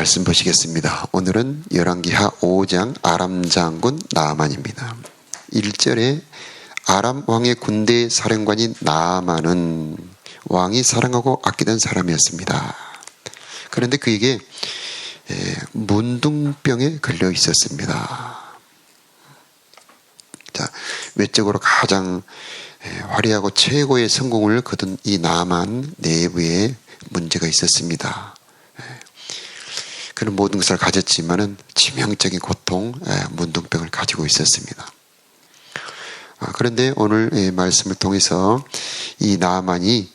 말씀 보시겠습니다. 오늘은 열왕기하 5장 아람 장군 나아만입니다. 1절에 아람 왕의 군대 사령관인 나아만은 왕이 사랑하고 아끼던 사람이었습니다. 그런데 그에게 문둥병에 걸려 있었습니다. 자, 외적으로 가장 화려하고 최고의 성공을 거둔 이 나아만 내부에 문제가 있었습니다. 그는 모든 것을 가졌지만은 치명적인 고통, 문둥병을 가지고 있었습니다. 그런데 오늘 말씀을 통해서 이 나아만이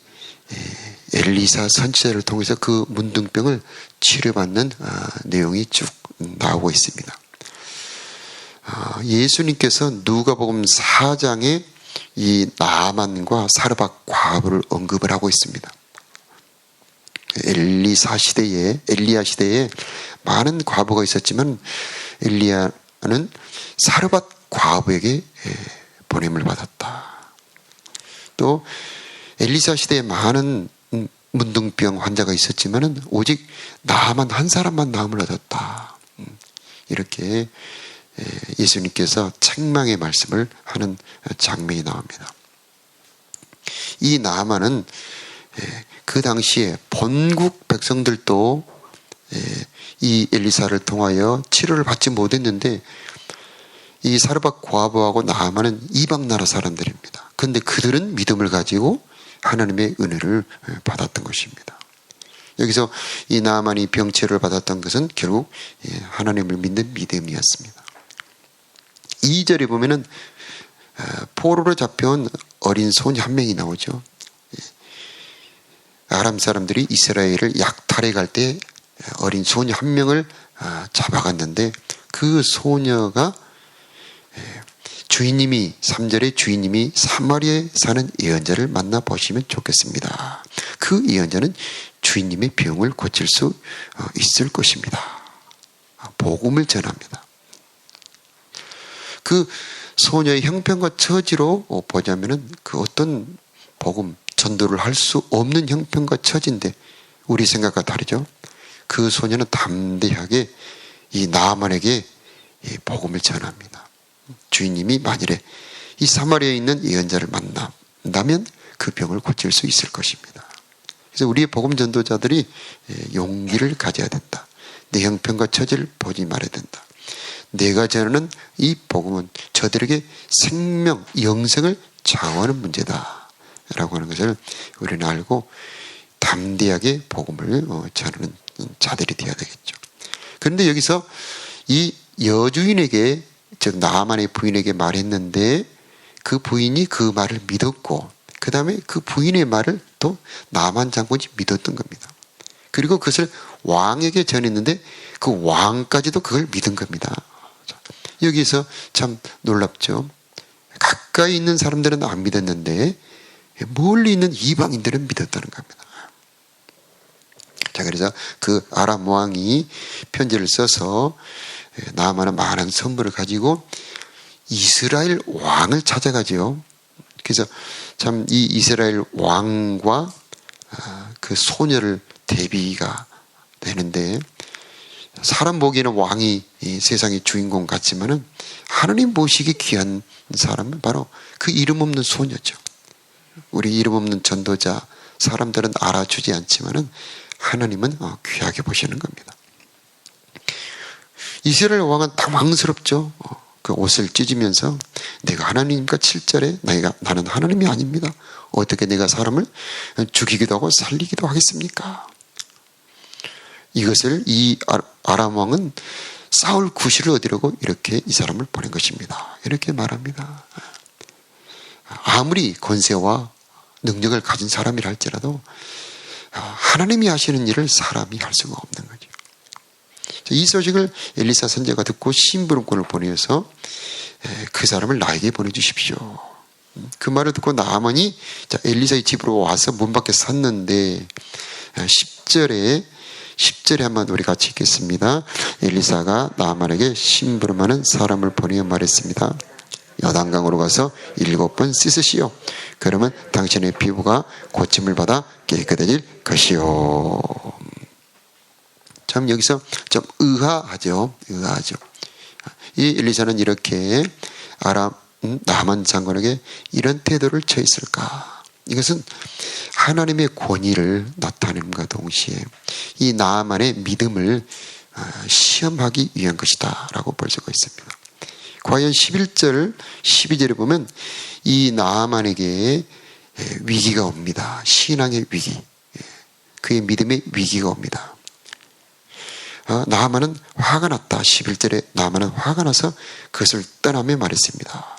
엘리사 선지자를 통해서 그 문둥병을 치료받는 내용이 쭉 나오고 있습니다. 예수님께서 누가복음 4장에 이 나아만과 사르밧 과부를 언급을 하고 있습니다. 엘리야 시대에 많은 과부가 있었지만 엘리야는 사르밧 과부에게 보냄을 받았다. 또 엘리사 시대에 많은 문둥병 환자가 있었지만 오직 나아만 한 사람만 나음을 얻었다. 이렇게 예수님께서 책망의 말씀을 하는 장면이 나옵니다. 이 나아만은 그 당시에 본국 백성들도 이 엘리사를 통하여 치료를 받지 못했는데 이 사르밧 과부하고 나아만은 이방 나라 사람들입니다. 그런데 그들은 믿음을 가지고 하나님의 은혜를 받았던 것입니다. 여기서 이 나아만이 병치료를 받았던 것은 결국 하나님을 믿는 믿음이었습니다. 2절에 보면은 포로로 잡혀온 어린 소녀 한 명이 나오죠. 아람 사람들이 이스라엘을 약탈해 갈 때 어린 소녀 한 명을 잡아갔는데 그 소녀가 주인님이 3절에 주인님이 사마리아에 사는 예언자를 만나보시면 좋겠습니다. 그 예언자는 주인님의 병을 고칠 수 있을 것입니다. 복음을 전합니다. 그 소녀의 형편과 처지로 보자면은 그 어떤 복음 전도를 할 수 없는 형편과 처지인데 우리 생각과 다르죠. 그 소녀는 담대하게 이 나아만에게 복음을 전합니다. 주인님이 만일에 이 사마리아에 있는 예언자를 만난다면 그 병을 고칠 수 있을 것입니다. 그래서 우리의 복음 전도자들이 용기를 가져야 된다. 내 형편과 처지를 보지 말아야 된다. 내가 전하는 이 복음은 저들에게 생명, 영생을 장하는 문제다 라고 하는 것을 우리는 알고 담대하게 복음을 전하는 자들이 되어야 되겠죠. 그런데 여기서 이 여주인에게, 즉 나아만의 부인에게 말했는데 그 부인이 그 말을 믿었고 그 다음에 그 부인의 말을 또 나아만 장군이 믿었던 겁니다. 그리고 그것을 왕에게 전했는데 그 왕까지도 그걸 믿은 겁니다. 여기서 참 놀랍죠. 가까이 있는 사람들은 안 믿었는데 멀리 있는 이방인들은 믿었다는 겁니다. 자, 그래서 그 아람 왕이 편지를 써서 나아만은 많은 선물을 가지고 이스라엘 왕을 찾아가죠. 그래서 참 이 이스라엘 왕과 그 소녀를 대비가 되는데 사람 보기에는 왕이 이 세상의 주인공 같지만은 하나님 보시기 귀한 사람은 바로 그 이름 없는 소녀죠. 우리 이름 없는 전도자 사람들은 알아주지 않지만은 하나님은 귀하게 보시는 겁니다. 이스라엘 왕은 당황스럽죠. 그 옷을 찢으면서 내가 하나님입니까? 7절에 나는 하나님이 아닙니다. 어떻게 내가 사람을 죽이기도 하고 살리기도 하겠습니까? 이것을 이 아람 왕은 싸울 구실을 얻으려고 이렇게 이 사람을 보낸 것입니다. 이렇게 말합니다. 아무리 권세와 능력을 가진 사람이라 할지라도 하나님이 하시는 일을 사람이 할 수가 없는 거죠. 이 소식을 엘리사 선지자가 듣고 심부름꾼을 보내서 그 사람을 나에게 보내주십시오. 그 말을 듣고 나아만이 엘리사의 집으로 와서 문 밖에 섰는데 10절에 한번 우리 같이 읽겠습니다. 엘리사가 나아만에게 심부름하는 사람을 보내어 말했습니다. 여단강으로 가서 7번 씻으시오. 그러면 당신의 피부가 고침을 받아 깨끗해질 것이요. 참 여기서 좀 의아하죠. 이 엘리사는 이렇게 나만 장관에게 이런 태도를 처했을까? 이것은 하나님의 권위를 나타내는과 동시에 이 나만의 믿음을 시험하기 위한 것이다 라고 볼 수가 있습니다. 과연 11절 12절에 보면 이 나만에게 위기가 옵니다. 신앙의 위기, 그의 믿음의 위기가 옵니다. 나만은 화가 났다. 11절에 나만은 화가 나서 그것을 떠나며 말했습니다.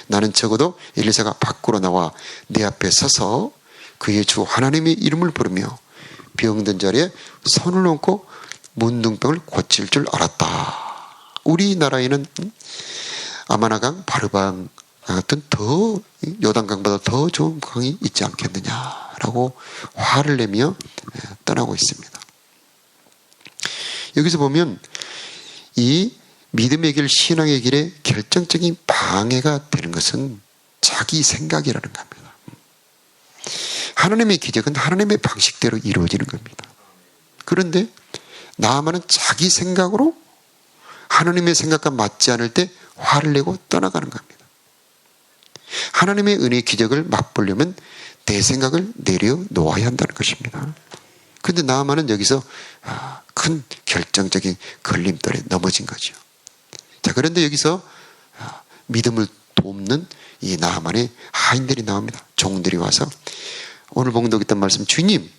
나는 적어도 엘리사가 밖으로 나와 내 앞에 서서 그의 주 하나님의 이름을 부르며 병든 자리에 손을 얹고 문둥병을 고칠 줄 알았다. 우리나라에는 아마나강, 바르방 같은 더 요단강보다 더 좋은 강이 있지 않겠느냐라고 화를 내며 떠나고 있습니다. 여기서 보면 이 믿음의 길, 신앙의 길에 결정적인 방해가 되는 것은 자기 생각이라는 겁니다. 하나님의 기적은 하나님의 방식대로 이루어지는 겁니다. 그런데 나만은 자기 생각으로 하나님의 생각과 맞지 않을 때 화를 내고 떠나가는 겁니다. 하나님의 은혜의 기적을 맛보려면 내 생각을 내려놓아야 한다는 것입니다. 그런데 나만은 여기서 큰 결정적인 걸림돌에 넘어진 거죠. 자, 그런데 여기서 믿음을 돕는 이 나만의 하인들이 나옵니다. 종들이 와서 오늘 봉독했던 말씀, 주님,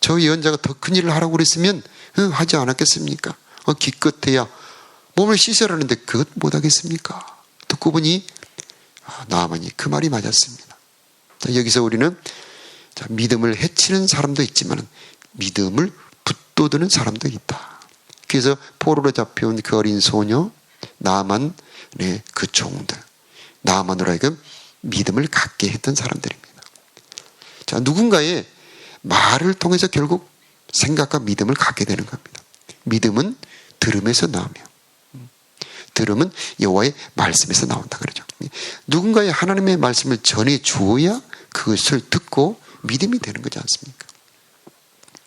저 예언자가 더 큰 일을 하라고 그랬으면 하지 않았겠습니까? 기껏해야 몸을 씻으라는데 그것 못하겠습니까? 듣고 보니 나아만이 그 말이 맞았습니다. 자, 여기서 우리는 믿음을 해치는 사람도 있지만 믿음을 붙돋우는 사람도 있다. 그래서 포로로 잡혀온 그 어린 소녀 나아만의 그 종들, 나아만으로 하여금 믿음을 갖게 했던 사람들입니다. 자, 누군가의 말을 통해서 결국 생각과 믿음을 갖게 되는 겁니다. 믿음은 들음에서 나오며 들음은 여호와의 말씀에서 나온다 그러죠. 누군가의 하나님의 말씀을 전해 주어야 그것을 듣고 믿음이 되는 거지 않습니까?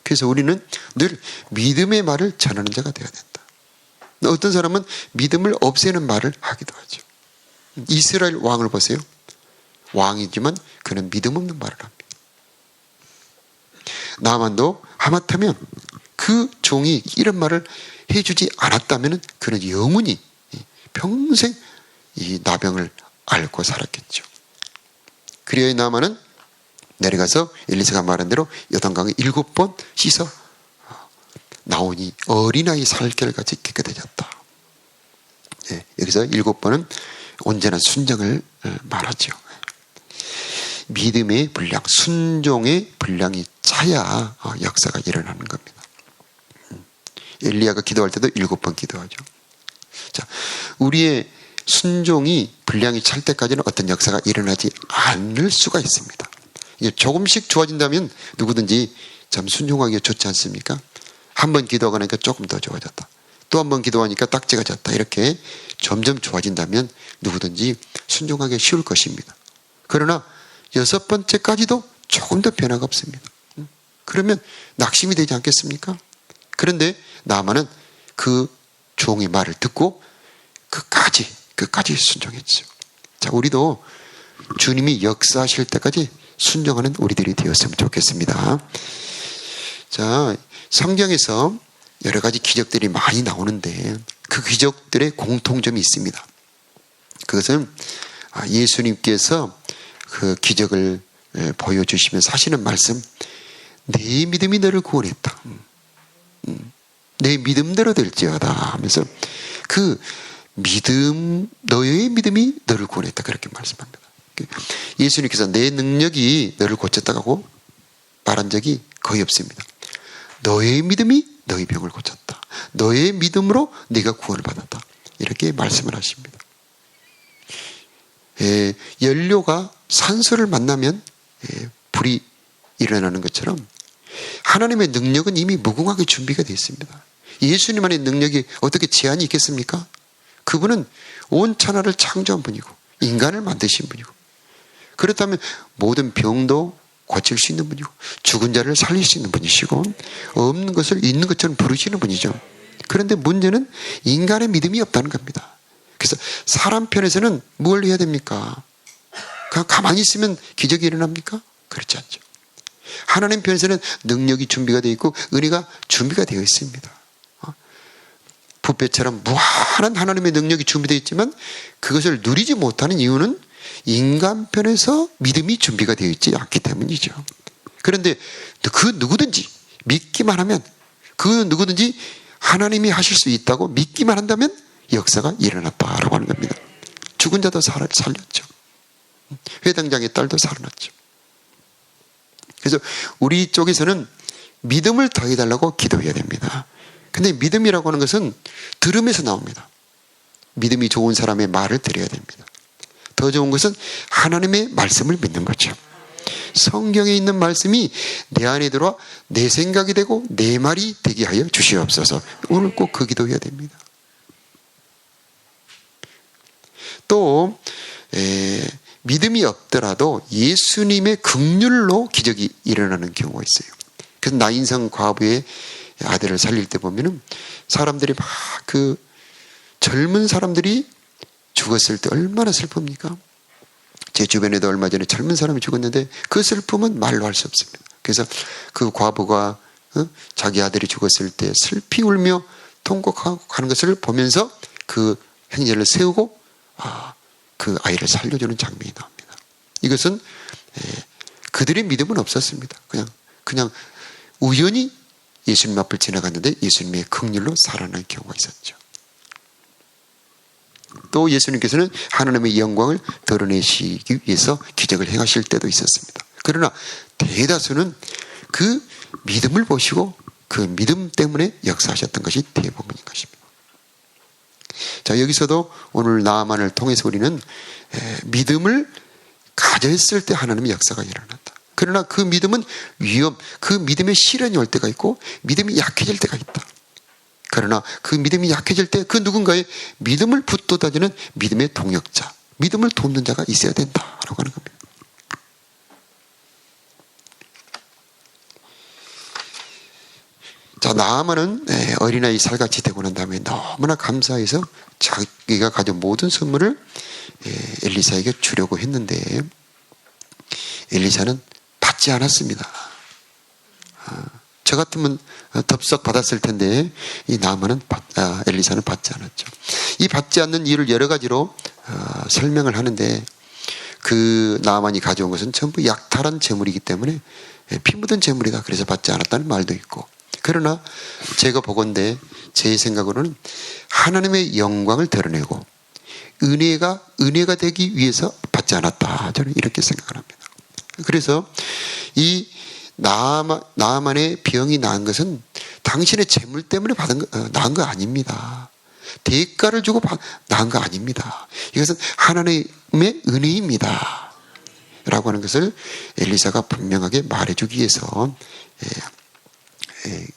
그래서 우리는 늘 믿음의 말을 전하는 자가 되어야 된다. 어떤 사람은 믿음을 없애는 말을 하기도 하죠. 이스라엘 왕을 보세요. 왕이지만 그는 믿음 없는 말을 합니다. 나만도 하마터면 그 종이 이런 말을 해주지 않았다면 그는 영원히 평생 이 나병을 앓고 살았겠죠. 그리하여 나만은 내려가서 엘리사가 말한 대로 요단강에 7번 씻어 나오니 어린아이 살결같이 깨끗해졌다. 여기서 7번은 온전한 순정을 말하죠. 믿음의 분량, 순종의 분량이 차야 역사가 일어나는 겁니다. 엘리야가 기도할 때도 7번 기도하죠. 자, 우리의 순종이 분량이 찰 때까지는 어떤 역사가 일어나지 않을 수가 있습니다. 이게 조금씩 좋아진다면 누구든지 참 순종하기가 좋지 않습니까? 한 번 기도하고 나니까 조금 더 좋아졌다. 또 한 번 기도하니까 딱지가 졌다. 이렇게 점점 좋아진다면 누구든지 순종하기 쉬울 것입니다. 그러나 6번째까지도 조금 더 변화가 없습니다. 그러면 낙심이 되지 않겠습니까? 그런데 나만은 그 종의 말을 듣고 끝까지 순종했죠. 자, 우리도 주님이 역사하실 때까지 순종하는 우리들이 되었으면 좋겠습니다. 자, 성경에서 여러 가지 기적들이 많이 나오는데 그 기적들의 공통점이 있습니다. 그것은 예수님께서 그 기적을 보여주시면서 하시는 말씀, 내 믿음이 너를 구원했다. 내 믿음대로 될지어다 하면서 그 믿음, 너의 믿음이 너를 구원했다. 그렇게 말씀합니다. 예수님께서 내 능력이 너를 고쳤다고 말한 적이 거의 없습니다. 너의 믿음이 너의 병을 고쳤다. 너의 믿음으로 네가 구원을 받았다. 이렇게 말씀을 하십니다. 연료가 산소를 만나면 불이 일어나는 것처럼 하나님의 능력은 이미 무궁하게 준비가 되어 있습니다. 예수님 안에 능력이 어떻게 제한이 있겠습니까? 그분은 온 천하를 창조한 분이고 인간을 만드신 분이고 그렇다면 모든 병도 고칠 수 있는 분이고 죽은 자를 살릴 수 있는 분이시고 없는 것을 있는 것처럼 부르시는 분이죠. 그런데 문제는 인간의 믿음이 없다는 겁니다. 그래서 사람 편에서는 뭘 해야 됩니까? 그냥 가만히 있으면 기적이 일어납니까? 그렇지 않죠. 하나님 편에서는 능력이 준비가 되어 있고 은혜가 준비가 되어 있습니다. 붓배처럼 무한한 하나님의 능력이 준비되어 있지만 그것을 누리지 못하는 이유는 인간 편에서 믿음이 준비가 되어 있지 않기 때문이죠. 그런데 그 누구든지 믿기만 하면, 그 누구든지 하나님이 하실 수 있다고 믿기만 한다면 역사가 일어났다라고 하는 겁니다. 죽은 자도 살렸죠. 회당장의 딸도 살아났죠. 그래서 우리 쪽에서는 믿음을 더해달라고 기도해야 됩니다. 근데 믿음이라고 하는 것은 들음에서 나옵니다. 믿음이 좋은 사람의 말을 들어야 됩니다. 더 좋은 것은 하나님의 말씀을 믿는 거죠. 성경에 있는 말씀이 내 안에 들어와 내 생각이 되고 내 말이 되게 하여 주시옵소서. 오늘 꼭 그 기도해야 됩니다. 또 믿음이 없더라도 예수님의 긍휼로 기적이 일어나는 경우가 있어요. 그래서 나인성 과부의 아들을 살릴 때 보면은 사람들이 막 그 젊은 사람들이 죽었을 때 얼마나 슬픕니까? 제 주변에도 얼마 전에 젊은 사람이 죽었는데 그 슬픔은 말로 할 수 없습니다. 그래서 그 과부가 자기 아들이 죽었을 때 슬피 울며 통곡하고 가는 것을 보면서 그 행제를 세우고 그 아이를 살려주는 장면이 나옵니다. 이것은 그들의 믿음은 없었습니다. 그냥 우연히 예수님 앞을 지나갔는데 예수님의 긍휼로 살아나는 경우가 있었죠. 또 예수님께서는 하나님의 영광을 드러내시기 위해서 기적을 행하실 때도 있었습니다. 그러나 대다수는 그 믿음을 보시고 그 믿음 때문에 역사하셨던 것이 대부분인 것입니다. 자, 여기서도 오늘 나아만을 통해서 우리는 믿음을 가졌을 때 하나님의 역사가 일어난다. 그러나 그 믿음은 그 믿음의 시련이 올 때가 있고 믿음이 약해질 때가 있다. 그러나 그 믿음이 약해질 때 그 누군가의 믿음을 붙돋아주는 믿음의 동역자, 믿음을 돕는 자가 있어야 된다라고 하는 겁니다. 자, 나아만은 어린아이 살같이 되고 난 다음에 너무나 감사해서 자기가 가진 모든 선물을 엘리사에게 주려고 했는데 엘리사는 받지 않았습니다. 저 같으면 덥석 받았을 텐데 이 나아만은 엘리사는 받지 않았죠. 이 받지 않는 이유를 여러 가지로 설명을 하는데 그 나아만이 가져온 것은 전부 약탈한 재물이기 때문에 피 묻은 재물이다. 그래서 받지 않았다는 말도 있고, 그러나 제가 보건대 제 생각으로는 하나님의 영광을 드러내고 은혜가 되기 위해서 받지 않았다. 저는 이렇게 생각을 합니다. 그래서 이 나아만의 병이 나은 것은 당신의 재물 때문에 나은 거 아닙니다. 대가를 주고 나은 거 아닙니다. 이것은 하나님의 은혜입니다. 라고 하는 것을 엘리사가 분명하게 말해주기 위해서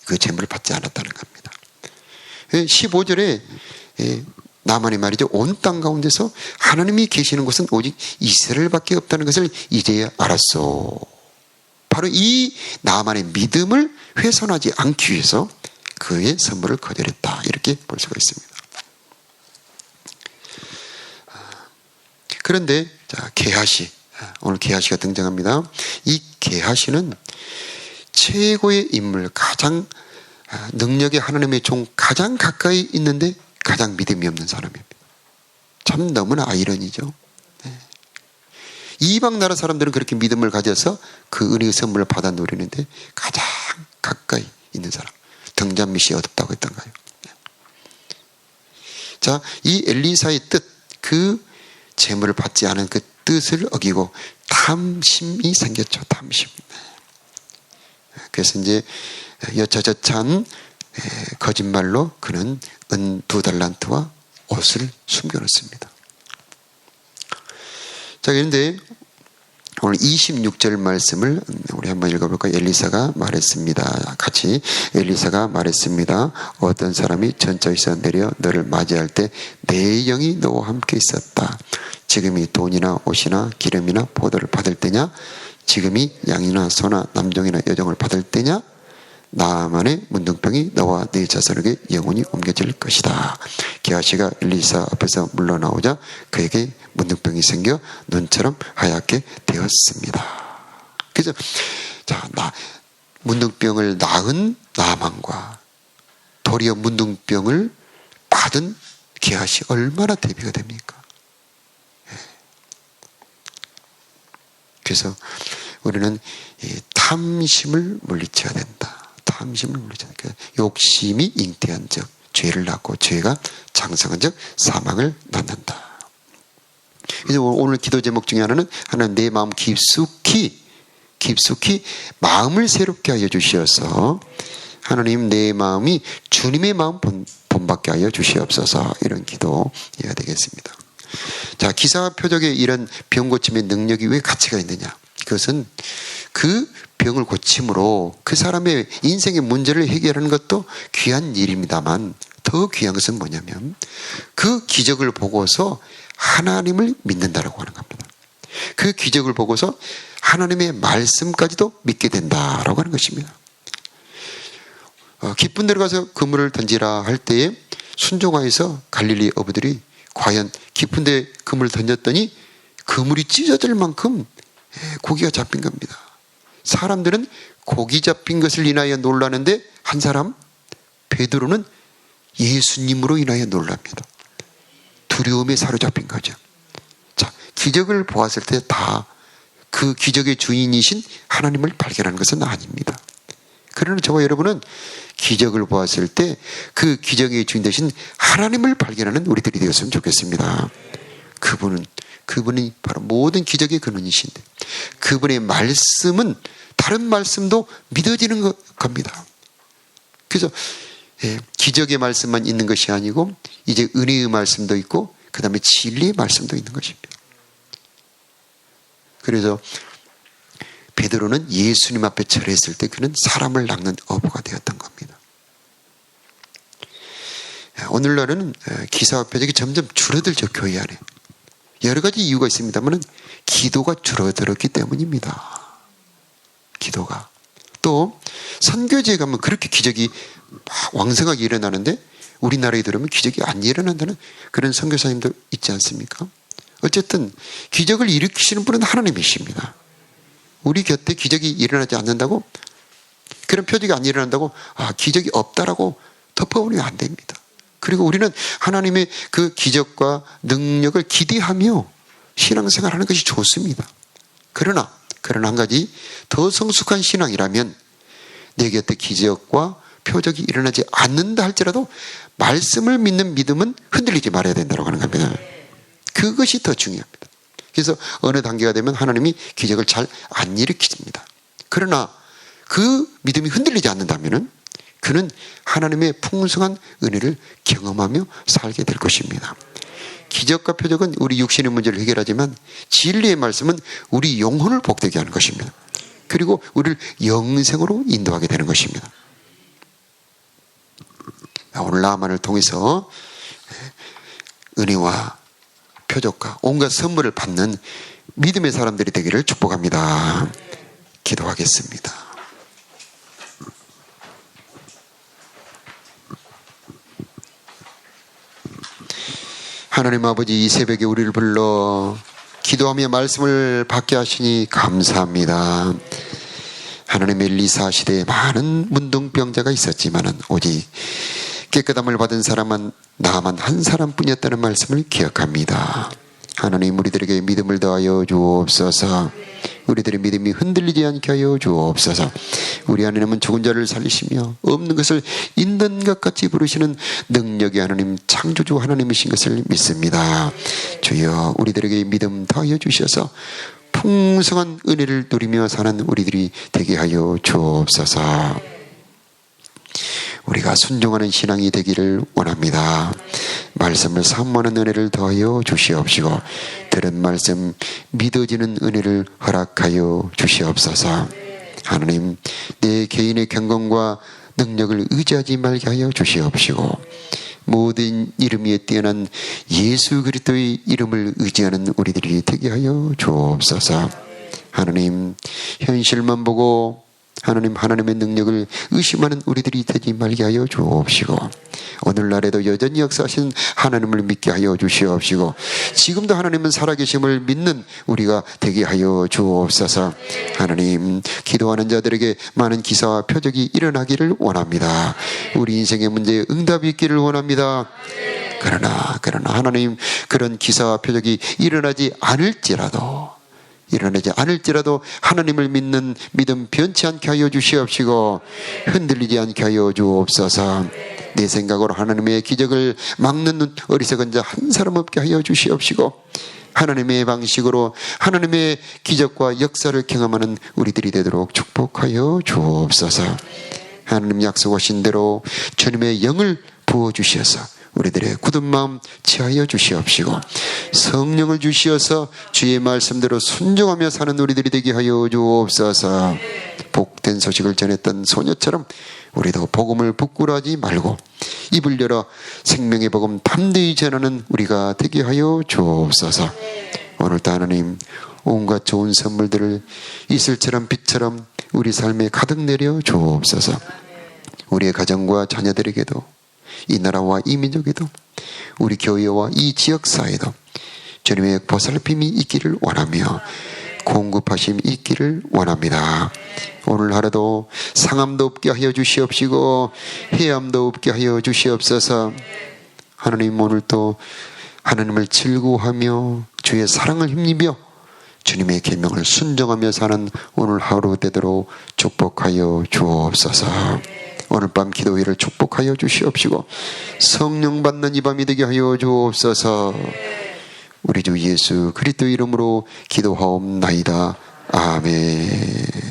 그 재물을 받지 않았다는 겁니다. 15절에 나만의 말이죠. 온 땅 가운데서 하나님이 계시는 곳은 오직 이스라엘밖에 없다는 것을 이제야 알았소. 바로 이 나만의 믿음을 훼손하지 않기 위해서 그의 선물을 거절했다. 이렇게 볼 수가 있습니다. 그런데 게하시, 오늘 게하시가 등장합니다. 이 게하시는 최고의 인물, 가장 능력의 하나님의 종 가장 가까이 있는데 가장 믿음이 없는 사람입니다. 참 너무나 아이러니죠. 이방 나라 사람들은 그렇게 믿음을 가져서 그 은혜의 선물을 받아 누리는데 가장 가까이 있는 사람, 등잔밑이 어둡다고 했던가요? 자, 이 엘리사의 뜻, 그 재물을 받지 않은 그 뜻을 어기고 탐심이 생겼죠. 탐심. 그래서 이제 여차저차한 거짓말로 그는 은 2달란트와 옷을 숨겨놓습니다. 자, 그런데 오늘 26절 말씀을 우리 한번 읽어볼까요? 엘리사가 말했습니다. 같이 엘리사가 말했습니다. 어떤 사람이 전저에서 내려 너를 맞이할 때 내 영이 너와 함께 있었다. 지금이 돈이나 옷이나 기름이나 포도를 받을 때냐? 지금이 양이나 소나 남종이나 여종을 받을 때냐? 나만의 문둥병이 너와 네 자손에게 영원히 옮겨질 것이다. 게하시가 엘리사 앞에서 물러나오자 그에게 문둥병이 생겨 눈처럼 하얗게 되었습니다. 그래서 문둥병을 낳은 나만과 도리어 문둥병을 받은 게하시 얼마나 대비가 됩니까? 그래서 우리는 이 탐심을 물리쳐야 된다. 탐심을 물리쳐야 된다. 욕심이 잉태한 적 죄를 낳고 죄가 장성한 적 사망을 낳는다. 그래서 오늘 기도 제목 중에 하나는 하나님 내 마음 깊숙이 마음을 새롭게 하여 주시어서 하나님 내 마음이 주님의 마음 본받게 하여 주시옵소서. 이런 기도해야 되겠습니다. 자, 기사와 표적의 이런 병 고침의 능력이 왜 가치가 있느냐? 그것은 그 병을 고침으로 그 사람의 인생의 문제를 해결하는 것도 귀한 일입니다만 더 귀한 것은 뭐냐면 그 기적을 보고서 하나님을 믿는다라고 하는 겁니다. 그 기적을 보고서 하나님의 말씀까지도 믿게 된다라고 하는 것입니다. 깊은 데로 가서 그물을 던지라 할 때에 순종하여서 갈릴리 어부들이 과연 깊은 데 그물을 던졌더니 그물이 찢어질 만큼 고기가 잡힌 겁니다. 사람들은 고기 잡힌 것을 인하여 놀라는데 한 사람 베드로는 예수님으로 인하여 놀랍니다. 두려움에 사로잡힌 거죠. 자, 기적을 보았을 때 다 그 기적의 주인이신 하나님을 발견하는 것은 아닙니다. 그러나 저와 여러분은 기적을 보았을 때 그 기적의 주인 되신 하나님을 발견하는 우리들이 되었으면 좋겠습니다. 그분이 바로 모든 기적의 근원이신데 그분의 말씀은 다른 말씀도 믿어지는 겁니다. 그래서 기적의 말씀만 있는 것이 아니고 이제 은혜의 말씀도 있고 그 다음에 진리의 말씀도 있는 것입니다. 그래서 베드로는 예수님 앞에 절했을 때 그는 사람을 낚는 어부가 되었던 겁니다. 오늘날은 기사와 표적이 점점 줄어들죠. 교회 안에. 여러 가지 이유가 있습니다만 기도가 줄어들었기 때문입니다. 기도가. 또 선교지에 가면 그렇게 기적이 왕성하게 일어나는데 우리나라에 들어오면 기적이 안 일어난다는 그런 선교사님도 있지 않습니까? 어쨌든 기적을 일으키시는 분은 하나님이십니다. 우리 곁에 기적이 일어나지 않는다고, 그런 표적이 안 일어난다고 기적이 없다라고 덮어버리면 안 됩니다. 그리고 우리는 하나님의 그 기적과 능력을 기대하며 신앙생활하는 것이 좋습니다. 그러나 한 가지 더 성숙한 신앙이라면 내 곁에 기적과 표적이 일어나지 않는다 할지라도 말씀을 믿는 믿음은 흔들리지 말아야 된다고 하는 겁니다. 그것이 더 중요합니다. 그래서 어느 단계가 되면 하나님이 기적을 잘 안 일으키십니다. 그러나 그 믿음이 흔들리지 않는다면 그는 하나님의 풍성한 은혜를 경험하며 살게 될 것입니다. 기적과 표적은 우리 육신의 문제를 해결하지만 진리의 말씀은 우리 영혼을 복되게 하는 것입니다. 그리고 우리를 영생으로 인도하게 되는 것입니다. 오늘 나만을 통해서 은혜와 표적과 온갖 선물을 받는 믿음의 사람들이 되기를 축복합니다. 기도하겠습니다. 하나님 아버지, 이 새벽에 우리를 불러 기도하며 말씀을 받게 하시니 감사합니다. 하나님, 엘리사 시대에 많은 문둥병자가 있었지만 오직 깨끗함을 받은 사람은 나만 한 사람뿐이었다는 말씀을 기억합니다. 하나님, 우리들에게 믿음을 더하여 주옵소서. 우리들의 믿음이 흔들리지 않게 하여 주옵소서. 우리 안에는 죽은 자를 살리시며 없는 것을 있는 것 같이 부르시는 능력의 하나님, 창조주 하나님이신 것을 믿습니다. 주여, 우리들에게 믿음 더하여 주셔서 풍성한 은혜를 누리며 사는 우리들이 되게 하여 주옵소서. 우리가 순종하는 신앙이 되기를 원합니다. 말씀을 사모하는 은혜를 더하여 주시옵시고 들은 말씀 믿어지는 은혜를 허락하여 주시옵소서. 하나님, 내 개인의 경건과 능력을 의지하지 말게 하여 주시옵시고 모든 이름 위에 뛰어난 예수 그리스도의 이름을 의지하는 우리들이 되게 하여 주옵소서. 하나님, 현실만 보고 하나님의 능력을 의심하는 우리들이 되지 말게 하여 주옵시고, 오늘날에도 여전히 역사하신 하나님을 믿게 하여 주시옵시고, 지금도 하나님은 살아계심을 믿는 우리가 되게 하여 주옵소서. 하나님, 기도하는 자들에게 많은 기사와 표적이 일어나기를 원합니다. 우리 인생의 문제에 응답이 있기를 원합니다. 그러나 하나님, 그런 기사와 표적이 일어나지 않을지라도 하나님을 믿는 믿음 변치 않게 하여 주시옵시고, 흔들리지 않게 하여 주옵소서. 내 생각으로 하나님의 기적을 막는 어리석은 자 한 사람 없게 하여 주시옵시고, 하나님의 방식으로 하나님의 기적과 역사를 경험하는 우리들이 되도록 축복하여 주옵소서. 하나님 약속하신 대로 주님의 영을 부어주셔서 우리들의 굳은 마음 취하여 주시옵시고, 성령을 주시어서 주의 말씀대로 순종하며 사는 우리들이 되게 하여 주옵소서. 복된 소식을 전했던 소녀처럼 우리도 복음을 부끄러워하지 말고 입을 열어 생명의 복음 담대히 전하는 우리가 되게 하여 주옵소서. 오늘도 하나님, 온갖 좋은 선물들을 이슬처럼 빛처럼 우리 삶에 가득 내려 주옵소서. 우리의 가정과 자녀들에게도, 이 나라와 이 민족에도, 우리 교회와 이 지역사회도 주님의 보살핌이 있기를 원하며 공급하심이 있기를 원합니다. 오늘 하루도 상함도 없게 하여 주시옵시고 해함도 없게 하여 주시옵소서. 하나님, 오늘도 하나님을 즐거워하며 주의 사랑을 힘입어 주님의 계명을 순종하며 사는 오늘 하루 되도록 축복하여 주옵소서. 오늘 밤 기도회를 축복하여 주시옵시고 성령 받는 이 밤이 되게 하여 주옵소서. 우리 주 예수 그리스도 이름으로 기도하옵나이다. 아멘.